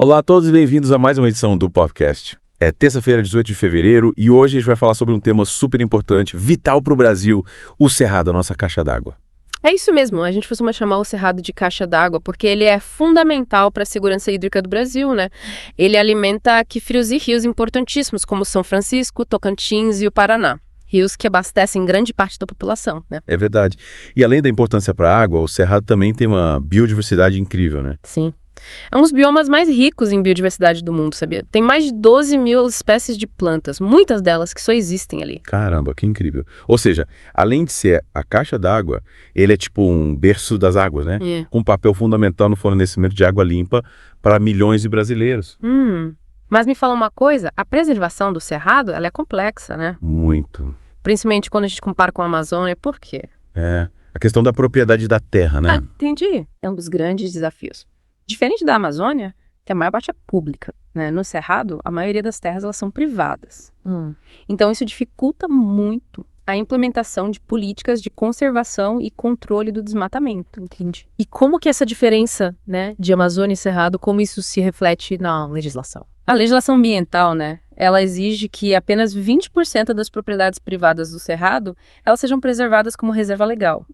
Olá a todos e bem-vindos a mais uma edição do podcast. É terça-feira, 18 de fevereiro, e hoje a gente vai falar sobre um tema super importante, vital para o Brasil, o Cerrado, a nossa caixa d'água. É isso mesmo, a gente costuma chamar o Cerrado de caixa d'água porque ele é fundamental para a segurança hídrica do Brasil, né? Ele alimenta aquíferos e rios importantíssimos, como São Francisco, Tocantins e o Paraná. Rios que abastecem grande parte da população, né? É verdade. E além da importância para a água, o Cerrado também tem uma biodiversidade incrível, né? Sim. É um dos biomas mais ricos em biodiversidade do mundo, sabia? Tem mais de 12 mil espécies de plantas, muitas delas que só existem ali. Caramba, que incrível. Ou seja, além de ser a caixa d'água, ele é tipo um berço das águas, né? Com um papel fundamental no fornecimento de água limpa para milhões de brasileiros. Mas me fala uma coisa, a preservação do Cerrado, ela é complexa, né? Muito. Principalmente quando a gente compara com a Amazônia, por quê? É, a questão da propriedade da terra, né? Entendi. É um dos grandes desafios. Diferente da Amazônia, que a maior parte é pública, né? No Cerrado, a maioria das terras elas são privadas. Então, isso dificulta muito a implementação de políticas de conservação e controle do desmatamento. Entendi. E como que essa diferença, né, de Amazônia e Cerrado, como isso se reflete na legislação? A legislação ambiental, né, ela exige que apenas 20% das propriedades privadas do Cerrado, elas sejam preservadas como reserva legal.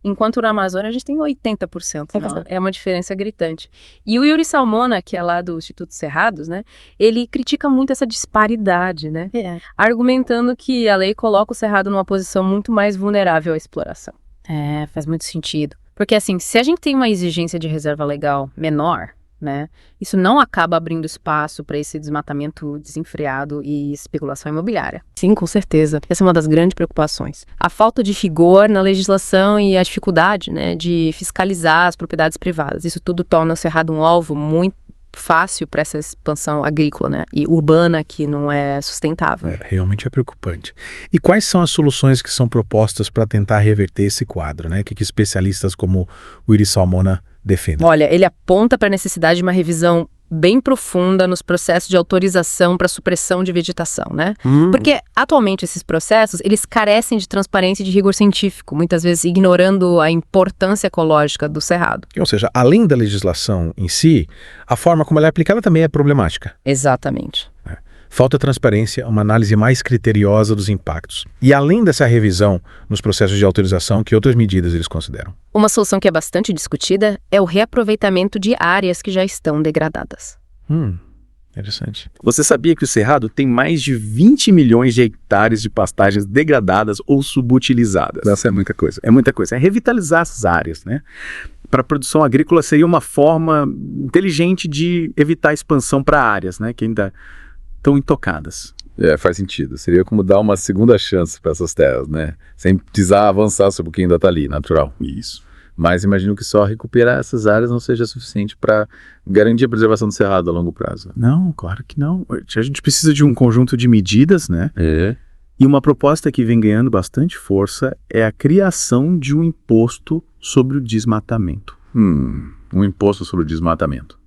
Enquanto na Amazônia a gente tem 80%. É uma diferença gritante. E o Yuri Salmona, que é lá do Instituto Cerrados, né, ele critica muito essa disparidade, né, argumentando que a lei coloca o Cerrado numa posição muito mais vulnerável à exploração. É, faz muito sentido. Porque assim, se a gente tem uma exigência de reserva legal menor, né, isso não acaba abrindo espaço para esse desmatamento desenfreado e especulação imobiliária. Sim, com certeza. Essa é uma das grandes preocupações. A falta de rigor na legislação e a dificuldade, né, de fiscalizar as propriedades privadas. Isso tudo torna o Cerrado um alvo muito fácil para essa expansão agrícola, né, e urbana que não é sustentável. Realmente é preocupante. E quais são as soluções que são propostas para tentar reverter esse quadro, né? O que especialistas como o Yuri Salmona defendem? Olha, ele aponta para a necessidade de uma revisão bem profunda nos processos de autorização para supressão de vegetação, né? Porque, atualmente, esses processos, eles carecem de transparência e de rigor científico, muitas vezes ignorando a importância ecológica do Cerrado. Ou seja, além da legislação em si, a forma como ela é aplicada também é problemática. Exatamente. Falta transparência, uma análise mais criteriosa dos impactos. E além dessa revisão nos processos de autorização, que outras medidas eles consideram? Uma solução que é bastante discutida é o reaproveitamento de áreas que já estão degradadas. Interessante. Você sabia que o Cerrado tem mais de 20 milhões de hectares de pastagens degradadas ou subutilizadas? Essa é muita coisa. É muita coisa. É revitalizar essas áreas, né? Para a produção agrícola seria uma forma inteligente de evitar a expansão para áreas, né, que ainda estão intocadas. Faz sentido. Seria como dar uma segunda chance para essas terras, né? Sem precisar avançar sobre o que ainda está ali, natural. Isso. Mas imagino que só recuperar essas áreas não seja suficiente para garantir a preservação do Cerrado a longo prazo. Não, claro que não. A gente precisa de um conjunto de medidas, né? E uma proposta que vem ganhando bastante força é a criação de um imposto sobre o desmatamento. Um imposto sobre o desmatamento.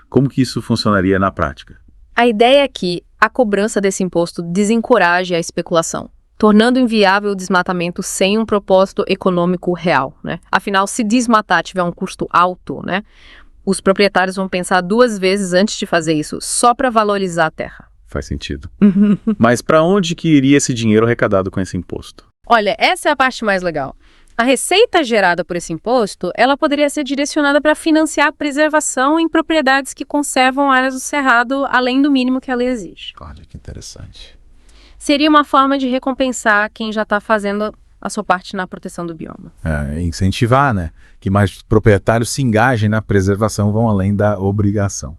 Como que isso funcionaria na prática? A ideia é que a cobrança desse imposto desencoraje a especulação, tornando inviável o desmatamento sem um propósito econômico real, né? Afinal, se desmatar tiver um custo alto, né, os proprietários vão pensar 2 vezes antes de fazer isso, só para valorizar a terra. Faz sentido. Mas para onde que iria esse dinheiro arrecadado com esse imposto? Olha, essa é a parte mais legal. A receita gerada por esse imposto, ela poderia ser direcionada para financiar a preservação em propriedades que conservam áreas do Cerrado além do mínimo que a lei exige. Olha que interessante. Seria uma forma de recompensar quem já está fazendo a sua parte na proteção do bioma. Incentivar, né? Que mais proprietários se engajem na preservação, vão além da obrigação.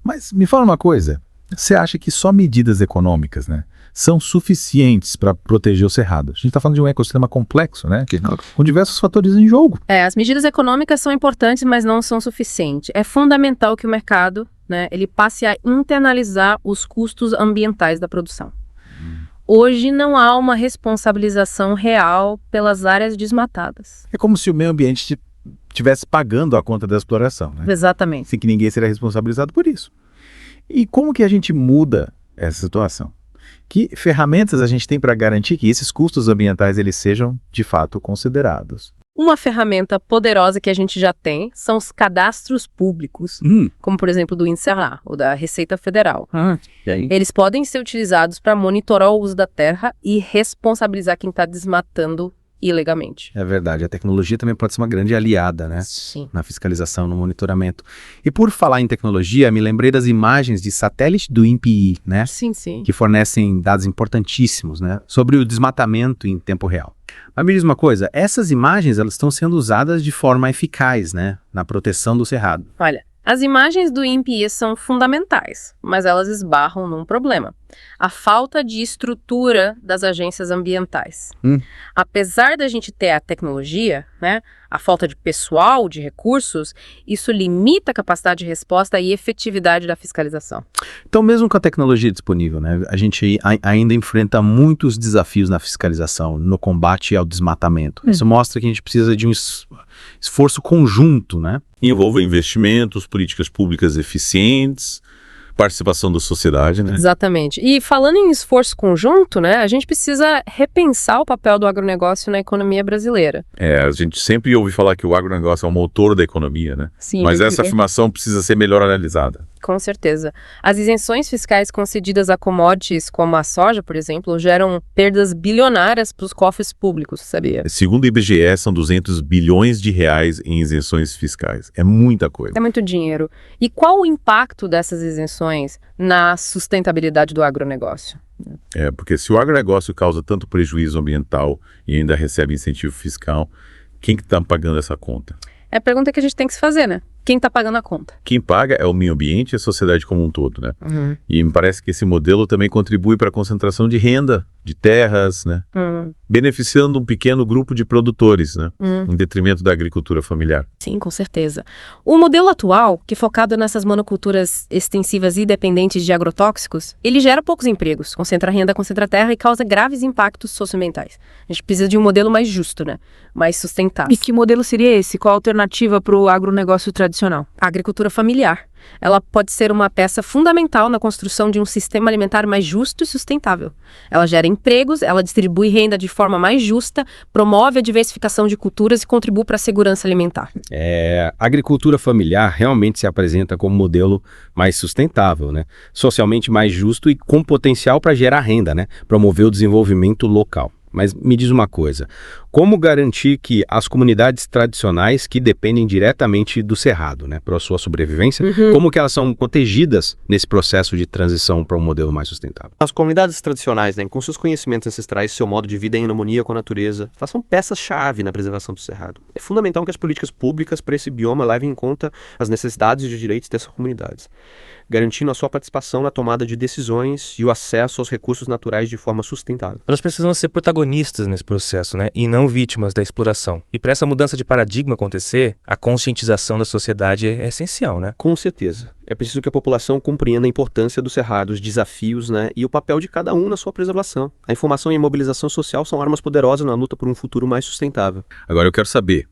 Mas me fala uma coisa, você acha que só medidas econômicas, né, são suficientes para proteger o Cerrado? A gente está falando de um ecossistema complexo, né, com diversos fatores em jogo. As medidas econômicas são importantes, mas não são suficientes. É fundamental que o mercado, né, ele passe a internalizar os custos ambientais da produção. Hoje não há uma responsabilização real pelas áreas desmatadas. É como se o meio ambiente estivesse pagando a conta da exploração, né? Exatamente. Sem que ninguém seja responsabilizado por isso. E como que a gente muda essa situação? Que ferramentas a gente tem para garantir que esses custos ambientais eles sejam, de fato, considerados? Uma ferramenta poderosa que a gente já tem são os cadastros públicos, como por exemplo do INCRA, ou da Receita Federal. E aí? Eles podem ser utilizados para monitorar o uso da terra e responsabilizar quem está desmatando ilegalmente. É verdade, a tecnologia também pode ser uma grande aliada, né? Sim. Na fiscalização, no monitoramento. E por falar em tecnologia, me lembrei das imagens de satélite do INPI, né? Sim, sim. Que fornecem dados importantíssimos, né? Sobre o desmatamento em tempo real. Mas me diz uma coisa, essas imagens elas estão sendo usadas de forma eficaz, né? Na proteção do cerrado. Olha, as imagens do INPI são fundamentais, mas elas esbarram num problema. A falta de estrutura das agências ambientais. Apesar da gente ter a tecnologia, né, a falta de pessoal, de recursos, isso limita a capacidade de resposta e efetividade da fiscalização. Então, mesmo com a tecnologia disponível, né? A gente ainda enfrenta muitos desafios na fiscalização, no combate ao desmatamento. Isso mostra que a gente precisa de um esforço conjunto, né? Envolve investimentos, políticas públicas eficientes, participação da sociedade, né? Exatamente. E falando em esforço conjunto, né, a gente precisa repensar o papel do agronegócio na economia brasileira. A gente sempre ouve falar que o agronegócio é o motor da economia, né? Sim, Mas essa afirmação precisa ser melhor analisada. Com certeza. As isenções fiscais concedidas a commodities como a soja, por exemplo, geram perdas bilionárias para os cofres públicos, sabia? Segundo o IBGE, são 200 bilhões de reais em isenções fiscais. É muita coisa. É muito dinheiro. E qual o impacto dessas isenções na sustentabilidade do agronegócio? Porque se o agronegócio causa tanto prejuízo ambiental e ainda recebe incentivo fiscal, quem que está pagando essa conta? É a pergunta que a gente tem que se fazer, né? Quem está pagando a conta? Quem paga é o meio ambiente e a sociedade como um todo, né? E me parece que esse modelo também contribui para a concentração de renda, de terras, né? Beneficiando um pequeno grupo de produtores, né? Em detrimento da agricultura familiar. Sim, com certeza. O modelo atual, que é focado nessas monoculturas extensivas e dependentes de agrotóxicos, ele gera poucos empregos, concentra renda, concentra terra e causa graves impactos socioambientais. A gente precisa de um modelo mais justo, né? Mais sustentável. E que modelo seria esse? Qual a alternativa para o agronegócio tradicional? A agricultura familiar. Ela pode ser uma peça fundamental na construção de um sistema alimentar mais justo e sustentável. Ela gera empregos, ela distribui renda de forma mais justa, promove a diversificação de culturas e contribui para a segurança alimentar. A agricultura familiar realmente se apresenta como modelo mais sustentável, né? Socialmente mais justo e com potencial para gerar renda, né? Promover o desenvolvimento local. Mas me diz uma coisa, como garantir que as comunidades tradicionais que dependem diretamente do cerrado, né, para a sua sobrevivência, como que elas são protegidas nesse processo de transição para um modelo mais sustentável? As comunidades tradicionais, né, com seus conhecimentos ancestrais e seu modo de vida em harmonia com a natureza, elas são peças-chave na preservação do cerrado. É fundamental que as políticas públicas para esse bioma levem em conta as necessidades e os direitos dessas comunidades, garantindo a sua participação na tomada de decisões e o acesso aos recursos naturais de forma sustentável. Elas precisam ser protagonistas nesse processo, né? E não vítimas da exploração. E para essa mudança de paradigma acontecer, a conscientização da sociedade é essencial, né? Com certeza. É preciso que a população compreenda a importância do cerrado, os desafios, né, e o papel de cada um na sua preservação. A informação e a mobilização social são armas poderosas na luta por um futuro mais sustentável. Agora eu quero saber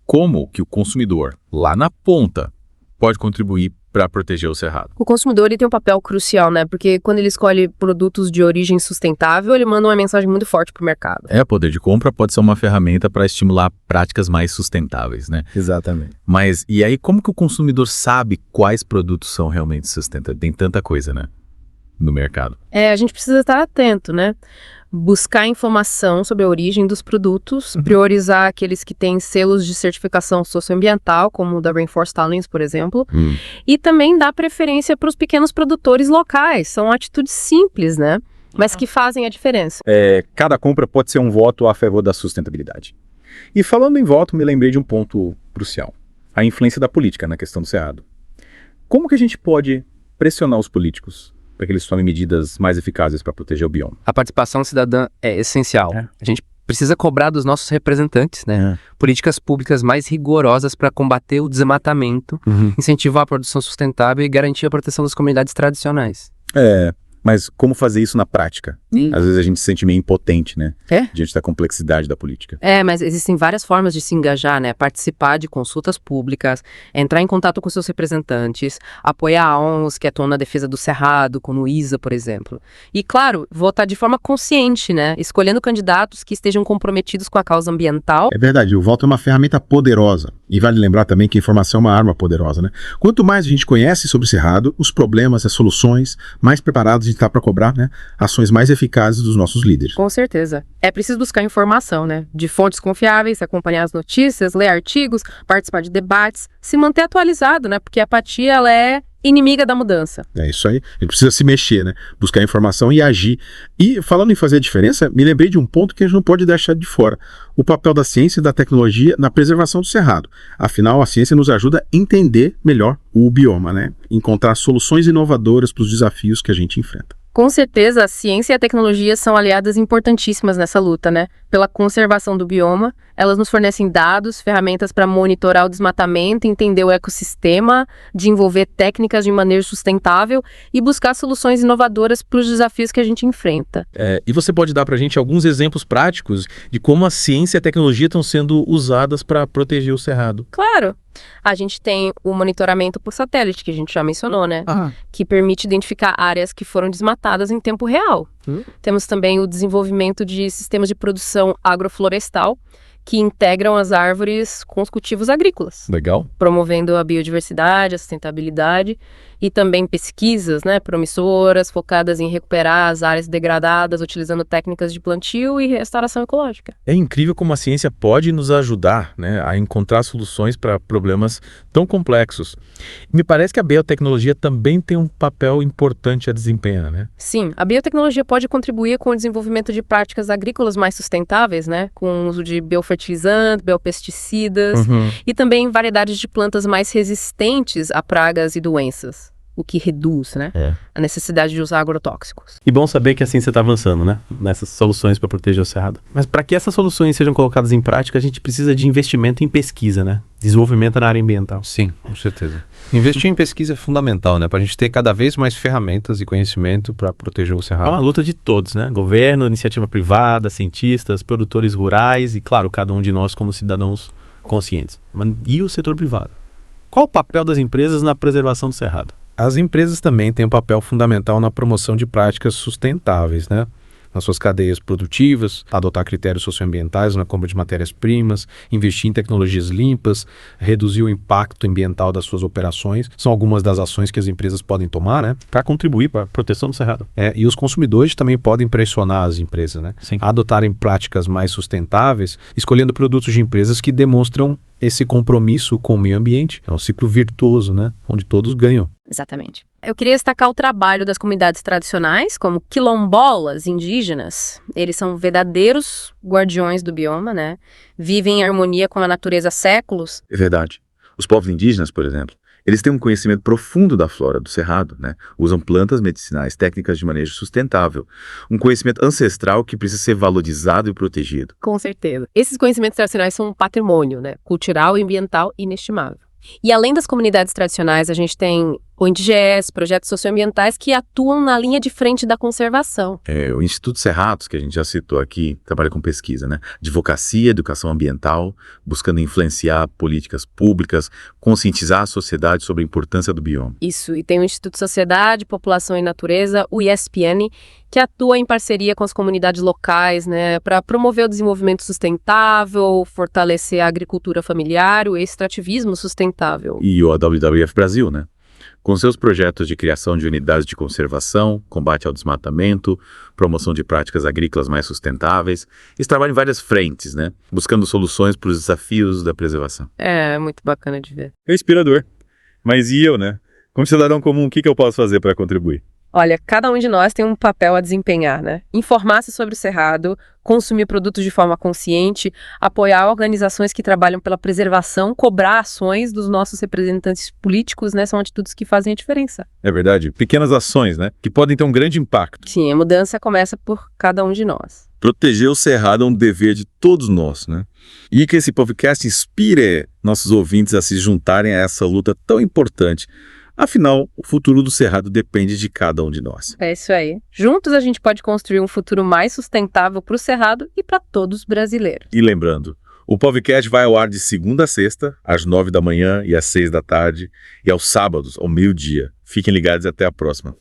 como que o consumidor, lá na ponta, pode contribuir para proteger o cerrado. O consumidor ele tem um papel crucial, né? Porque quando ele escolhe produtos de origem sustentável, ele manda uma mensagem muito forte para o mercado. O poder de compra pode ser uma ferramenta para estimular práticas mais sustentáveis, né? Exatamente. Mas e aí como que o consumidor sabe quais produtos são realmente sustentáveis? Tem tanta coisa, né? No mercado. A gente precisa estar atento, né? Buscar informação sobre a origem dos produtos, priorizar aqueles que têm selos de certificação socioambiental, como o da Rainforest Alliance, por exemplo, e também dar preferência para os pequenos produtores locais. São atitudes simples, né? Mas que fazem a diferença. Cada compra pode ser um voto a favor da sustentabilidade. E falando em voto, me lembrei de um ponto crucial. A influência da política na questão do cerrado. Como que a gente pode pressionar os políticos para que eles tomem medidas mais eficazes para proteger o bioma? A participação cidadã é essencial. A gente precisa cobrar dos nossos representantes, né? Políticas públicas mais rigorosas para combater o desmatamento, incentivar a produção sustentável e garantir a proteção das comunidades tradicionais. Mas como fazer isso na prática? Às vezes a gente se sente meio impotente, né? Diante da complexidade da política. Mas existem várias formas de se engajar, né? Participar de consultas públicas, entrar em contato com seus representantes, apoiar a ONGs que atuam na defesa do Cerrado, como o ISA, por exemplo. E, claro, votar de forma consciente, né? Escolhendo candidatos que estejam comprometidos com a causa ambiental. É verdade, o voto é uma ferramenta poderosa. E vale lembrar também que a informação é uma arma poderosa, né? Quanto mais a gente conhece sobre o Cerrado, os problemas, as soluções, mais preparados a gente está para cobrar, né, ações mais eficazes dos nossos líderes. Com certeza. É preciso buscar informação, né? De fontes confiáveis, acompanhar as notícias, ler artigos, participar de debates, se manter atualizado, né? Porque a apatia, ela é inimiga da mudança. É isso aí. A gente precisa se mexer, né? Buscar informação e agir. E falando em fazer a diferença, me lembrei de um ponto que a gente não pode deixar de fora. O papel da ciência e da tecnologia na preservação do Cerrado. Afinal, a ciência nos ajuda a entender melhor o bioma, né? Encontrar soluções inovadoras para os desafios que a gente enfrenta. Com certeza, a ciência e a tecnologia são aliadas importantíssimas nessa luta, né? Pela conservação do bioma, elas nos fornecem dados, ferramentas para monitorar o desmatamento, entender o ecossistema, desenvolver técnicas de manejo sustentável e buscar soluções inovadoras para os desafios que a gente enfrenta. E você pode dar para a gente alguns exemplos práticos de como a ciência e a tecnologia estão sendo usadas para proteger o Cerrado? Claro! A gente tem o monitoramento por satélite, que a gente já mencionou, né? Que permite identificar áreas que foram desmatadas em tempo real. Temos também o desenvolvimento de sistemas de produção agroflorestal, que integram as árvores com os cultivos agrícolas. Legal. Promovendo a biodiversidade, a sustentabilidade e também pesquisas, né, promissoras, focadas em recuperar as áreas degradadas, utilizando técnicas de plantio e restauração ecológica. É incrível como a ciência pode nos ajudar, né, a encontrar soluções para problemas tão complexos. Me parece que a biotecnologia também tem um papel importante a desempenhar, né? Sim, a biotecnologia pode contribuir com o desenvolvimento de práticas agrícolas mais sustentáveis, né, com o uso de biofertilizantes, biopesticidas e também variedades de plantas mais resistentes a pragas e doenças, o que reduz, né, a necessidade de usar agrotóxicos. E bom saber que a ciência está avançando, né, nessas soluções para proteger o Cerrado. Mas para que essas soluções sejam colocadas em prática, a gente precisa de investimento em pesquisa, né, desenvolvimento na área ambiental. Sim, com certeza. Investir em pesquisa é fundamental, né, para a gente ter cada vez mais ferramentas e conhecimento para proteger o Cerrado. É uma luta de todos, né, governo, iniciativa privada, cientistas, produtores rurais e, claro, cada um de nós como cidadãos conscientes. E o setor privado? Qual o papel das empresas na preservação do Cerrado? As empresas também têm um papel fundamental na promoção de práticas sustentáveis, né? Nas suas cadeias produtivas, adotar critérios socioambientais na compra de matérias-primas, investir em tecnologias limpas, reduzir o impacto ambiental das suas operações. São algumas das ações que as empresas podem tomar, né? Para contribuir para a proteção do Cerrado. E os consumidores também podem pressionar as empresas, né? Sim. A adotarem práticas mais sustentáveis, escolhendo produtos de empresas que demonstram esse compromisso com o meio ambiente. É um ciclo virtuoso, né? Onde todos ganham. Exatamente. Eu queria destacar o trabalho das comunidades tradicionais, como quilombolas indígenas. Eles são verdadeiros guardiões do bioma, né? Vivem em harmonia com a natureza há séculos. É verdade. Os povos indígenas, por exemplo, eles têm um conhecimento profundo da flora do Cerrado, né? Usam plantas medicinais, técnicas de manejo sustentável. Um conhecimento ancestral que precisa ser valorizado e protegido. Com certeza. Esses conhecimentos tradicionais são um patrimônio, né, cultural e ambiental inestimável. E além das comunidades tradicionais, a gente tem ONGs, projetos socioambientais que atuam na linha de frente da conservação. O Instituto Cerrados, que a gente já citou aqui, trabalha com pesquisa, né? Advocacia, educação ambiental, buscando influenciar políticas públicas, conscientizar a sociedade sobre a importância do bioma. Isso, e tem o Instituto Sociedade, População e Natureza, o ISPN, que atua em parceria com as comunidades locais, né, para promover o desenvolvimento sustentável, fortalecer a agricultura familiar, o extrativismo sustentável. E o WWF Brasil, né? Com seus projetos de criação de unidades de conservação, combate ao desmatamento, promoção de práticas agrícolas mais sustentáveis, eles trabalham em várias frentes, né? Buscando soluções para os desafios da preservação. É muito bacana de ver. É inspirador. Mas e eu, né? Como cidadão comum, o que eu posso fazer para contribuir? Olha, cada um de nós tem um papel a desempenhar, né? Informar-se sobre o Cerrado, consumir produtos de forma consciente, apoiar organizações que trabalham pela preservação, cobrar ações dos nossos representantes políticos, né? São atitudes que fazem a diferença. É verdade. Pequenas ações, né? Que podem ter um grande impacto. Sim, a mudança começa por cada um de nós. Proteger o Cerrado é um dever de todos nós, né? E que esse podcast inspire nossos ouvintes a se juntarem a essa luta tão importante. Afinal, o futuro do Cerrado depende de cada um de nós. É isso aí. Juntos a gente pode construir um futuro mais sustentável para o Cerrado e para todos os brasileiros. E lembrando, o podcast vai ao ar de segunda a sexta, às 9 da manhã e às 6 da tarde, e aos sábados, ao meio-dia. Fiquem ligados e até a próxima.